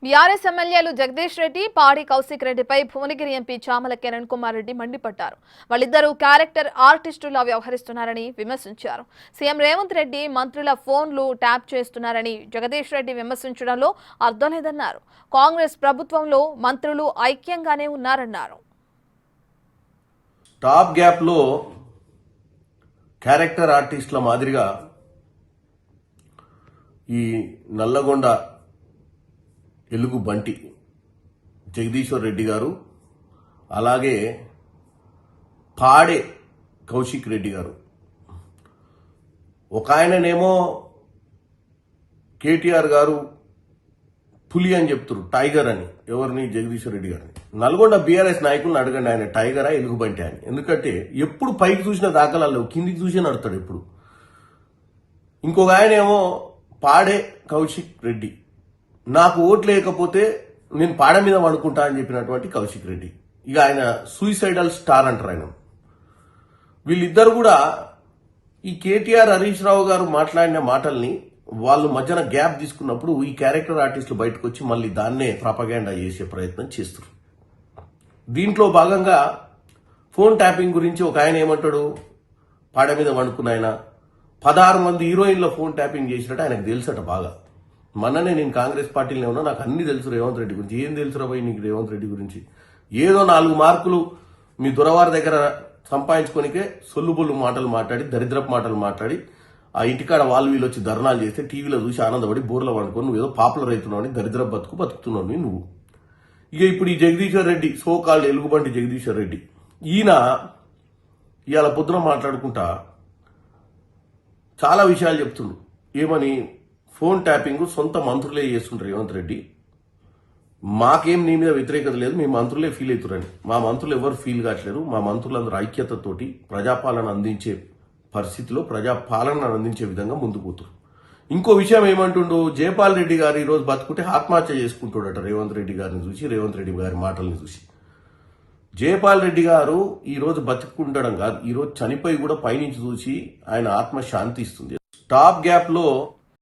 BRS ఎమ్మెల్యేలు జగదీష్ రెడ్డి, పాడి కౌశిక్ రెడ్డిపై భువనగిరి ఎంపీ చామల కిరణ్ కుమార్ రెడ్డి మండిపడ్డారు. వాళ్ళిద్దరూ క్యారెక్టర్ ఆర్టిస్టులా వ్యవహరిస్తున్నారని విమర్శించారు. సీఎం రేవంత్ రెడ్డి మంత్రుల ఫోన్లు ట్యాప్ చేస్తున్నారని జగదీష్ రెడ్డి విమర్శించడంలో అర్థం లేదన్నారు. కాంగ్రెస్ ప్రభుత్వంలో మంత్రులు ఐక్యంగానే ఉన్నారన్నారు. టాప్ గ్యాప్ లో క్యారెక్టర్ ఆర్టిస్టుల మాదిరిగా ఈ నల్లగొండ ఎలుగు బంటి జగదీశ్వర్ రెడ్డి గారు, అలాగే పాడే కౌశిక్ రెడ్డి గారు, ఒక ఆయననేమో కేటీఆర్ గారు పులి అని చెప్తారు, టైగర్ అని. ఎవరిని? జగదీశ్వర్ రెడ్డి గారిని. నల్గొండ బీఆర్ఎస్ నాయకులను అడగండి, ఆయన టైగరా ఎలుగుబంటి అని. ఎందుకంటే ఎప్పుడు పైకి చూసిన దాఖలాలు కిందికి చూసి నడుతాడు ఎప్పుడు. ఇంకొక ఆయన ఏమో పాడే కౌశిక్ రెడ్డి, నాకు ఓట్లు లేకపోతే నేను పాడ మీద వండుకుంటా అని చెప్పినటువంటి కౌశిక్ రెడ్డి. ఇక ఆయన సూయిసైడల్ స్టార్ అంటారు ఆయన. వీళ్ళిద్దరు కూడా ఈ కేటీఆర్ హరీష్ రావు గారు మాట్లాడిన మాటల్ని వాళ్ళు మధ్యన గ్యాప్ తీసుకున్నప్పుడు ఈ క్యారెక్టర్ ఆర్టిస్టులు బయటకు వచ్చి మళ్ళీ దాన్నే ప్రాపగాండా చేసే ప్రయత్నం చేస్తారు. దీంట్లో భాగంగా ఫోన్ ట్యాపింగ్ గురించి ఒక ఆయన ఏమంటాడు, పాడ మీద వండుకున్న ఆయన 16 మంది హీరోయిన్ల ఫోన్ ట్యాపింగ్ చేసినట్టు ఆయనకు తెలుసట బాగా. మొన్ననే నేను కాంగ్రెస్ పార్టీలో ఉన్నా, నాకు అన్ని తెలుసు రేవంత్ రెడ్డి గురించి. ఏం తెలుసురా పోయి నీకు రేవంత్ రెడ్డి గురించి? ఏదో 4 మార్కులు మీ దొరవారి దగ్గర సంపాదించుకోనికే సొల్లుబొల్లు మాటలు మాట్లాడి, దరిద్రపు మాటలు మాట్లాడి, ఆ ఇంటికాడ వాళ్ళు వీళ్ళు వచ్చి ధర్నాలు చేస్తే టీవీలో చూసి ఆనందపడి బోర్లో వండుకొని నువ్వు ఏదో పాపులర్ అవుతున్నావు అని దరిద్రపు బతుకుతున్నావు నువ్వు. ఇక ఇప్పుడు ఈ జగదీశ్వర్ రెడ్డి, సోకాల్డ్ ఎలుగుబంటి జగదీశ్వర్ రెడ్డి, ఈయన ఇవాళ పొద్దున మాట్లాడుకుంటా చాలా విషయాలు చెప్తుండ్రు. ఏమని? ఫోన్ ట్యాపింగ్ సొంత మంత్రులే చేస్తుంటారు రేవంత్ రెడ్డి, మాకేం నీ మీద వ్యతిరేకత లేదు, మీ మంత్రులే ఫీల్ అవుతారని. మా మంత్రులు ఎవరు ఫీల్ కావట్లేరు. మా మంత్రులందరూ ఐక్యతతోటి ప్రజాపాలన అందించే పరిస్థితిలో ప్రజాపాలన అందించే విధంగా ముందుకు పోతారు. ఇంకో విషయం ఏమంటుండు, జయపాల్ రెడ్డి గారు ఈరోజు బతుకుంటే ఆత్మహత్య చేసుకుంటాడట రేవంత్ రెడ్డి గారిని చూసి, రేవంత్ రెడ్డి గారి మాటల్ని చూసి. జయపాల్ రెడ్డి గారు ఈరోజు బతుకుండడం కాదు, ఈరోజు చనిపోయి కూడా పైనుంచి చూసి ఆయన ఆత్మ శాంతి ఇస్తుంది. టాప్ గ్యాప్ లో